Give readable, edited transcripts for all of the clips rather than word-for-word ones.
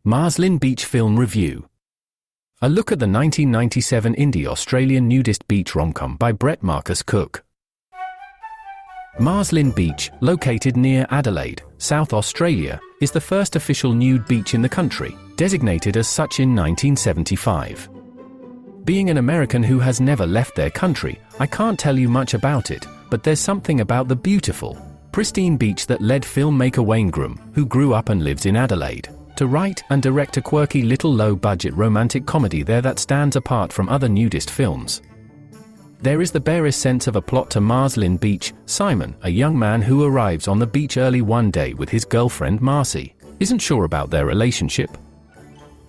Maslin Beach Film Review. A look at the 1997 indie Australian nudist beach rom-com by Brett Marcus Cook. Maslin Beach, located near Adelaide, South Australia, is the first official nude beach in the country, designated as such in 1975. Being an American who has never left their country, I can't tell you much about it, but there's something about the beautiful, pristine beach that led filmmaker Wayne Groom, who grew up and lives in Adelaide, to write and direct a quirky little low-budget romantic comedy there that stands apart from other nudist films. There is the barest sense of a plot to Maslin Beach. Simon, a young man who arrives on the beach early one day with his girlfriend Marcy, isn't sure about their relationship.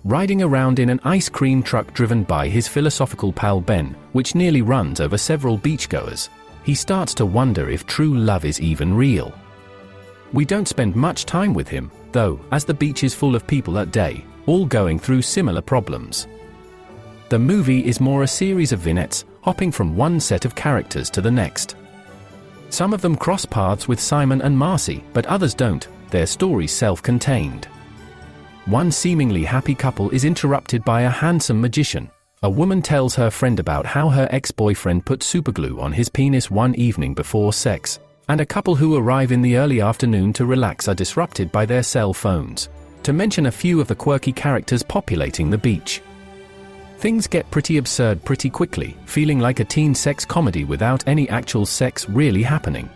Riding around in an ice cream truck driven by his philosophical pal Ben, which nearly runs over several beachgoers, he starts to wonder if true love is even real. We don't spend much time with him, though, as the beach is full of people that day, all going through similar problems. The movie is more a series of vignettes, hopping from one set of characters to the next. Some of them cross paths with Simon and Marcy, but others don't, their stories self-contained. One seemingly happy couple is interrupted by a handsome magician. A woman tells her friend about how her ex-boyfriend put superglue on his penis one evening before sex, and a couple who arrive in the early afternoon to relax are disrupted by their cell phones, to mention a few of the quirky characters populating the beach. Things get pretty absurd pretty quickly, feeling like a teen sex comedy without any actual sex really happening.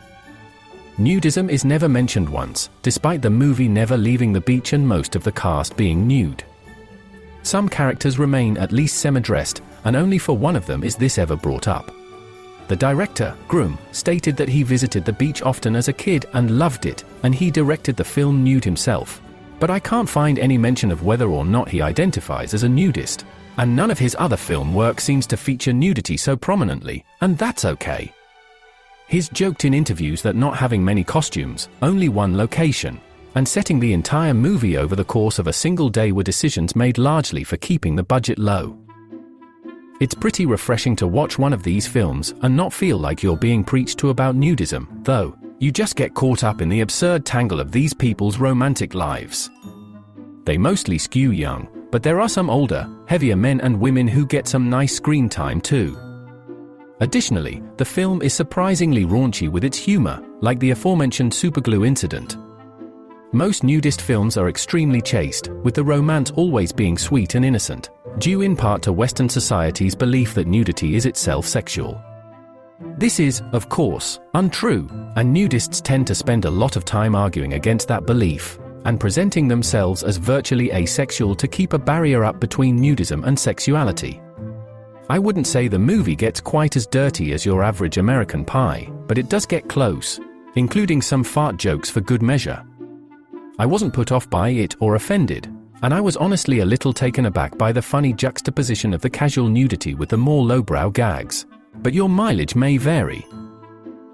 Nudism is never mentioned once, despite the movie never leaving the beach and most of the cast being nude. Some characters remain at least semi-dressed, and only for one of them is this ever brought up. The director, Groom, stated that he visited the beach often as a kid and loved it, and he directed the film Nude himself. But I can't find any mention of whether or not he identifies as a nudist, and none of his other film work seems to feature nudity so prominently, and that's okay. He's joked in interviews that not having many costumes, only one location, and setting the entire movie over the course of a single day were decisions made largely for keeping the budget low. It's pretty refreshing to watch one of these films and not feel like you're being preached to about nudism, though. You just get caught up in the absurd tangle of these people's romantic lives. They mostly skew young, but there are some older, heavier men and women who get some nice screen time too. Additionally, the film is surprisingly raunchy with its humor, like the aforementioned superglue incident. Most nudist films are extremely chaste, with the romance always being sweet and innocent, due in part to Western society's belief that nudity is itself sexual. This is, of course, untrue, and nudists tend to spend a lot of time arguing against that belief, and presenting themselves as virtually asexual to keep a barrier up between nudism and sexuality. I wouldn't say the movie gets quite as dirty as your average American Pie, but it does get close, including some fart jokes for good measure. I wasn't put off by it or offended, and I was honestly a little taken aback by the funny juxtaposition of the casual nudity with the more lowbrow gags, but your mileage may vary.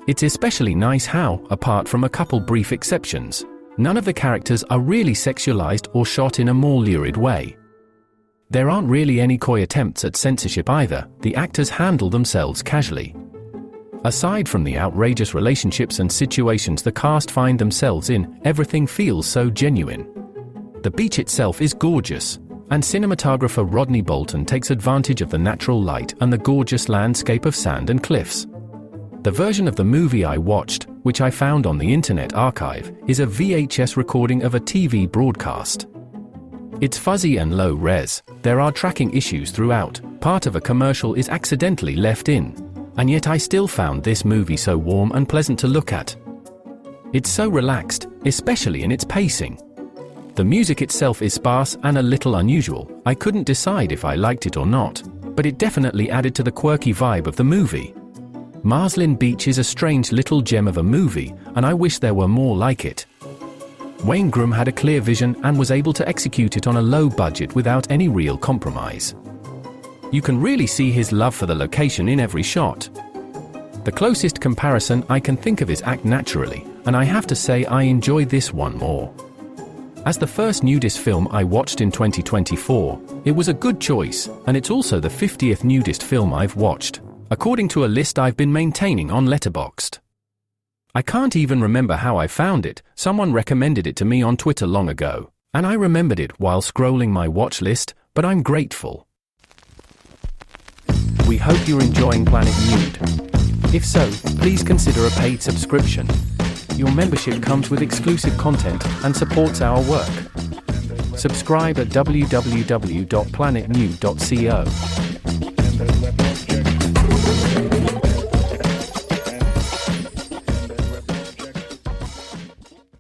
It's especially nice how, apart from a couple brief exceptions, none of the characters are really sexualized or shot in a more lurid way. There aren't really any coy attempts at censorship either, the actors handle themselves casually. Aside from the outrageous relationships and situations the cast find themselves in, everything feels so genuine. The beach itself is gorgeous, and cinematographer Rodney Bolton takes advantage of the natural light and the gorgeous landscape of sand and cliffs. The version of the movie I watched, which I found on the Internet Archive, is a VHS recording of a TV broadcast. It's fuzzy and low res, there are tracking issues throughout, part of a commercial is accidentally left in, and yet I still found this movie so warm and pleasant to look at. It's so relaxed, especially in its pacing. The music itself is sparse and a little unusual. I couldn't decide if I liked it or not, but it definitely added to the quirky vibe of the movie. Maslin Beach is a strange little gem of a movie, and I wish there were more like it. Wayne Groom had a clear vision and was able to execute it on a low budget without any real compromise. You can really see his love for the location in every shot. The closest comparison I can think of is Act Naturally, and I have to say I enjoy this one more. As the first nudist film I watched in 2024, it was a good choice, and it's also the 50th nudist film I've watched, according to a list I've been maintaining on Letterboxd. I can't even remember how I found it, someone recommended it to me on Twitter long ago, And I remembered it while scrolling my watch list, but I'm grateful. We hope you're enjoying Planet Nude. If so, please consider a paid subscription. Your membership comes with exclusive content and supports our work. Subscribe at www.planetnude.co.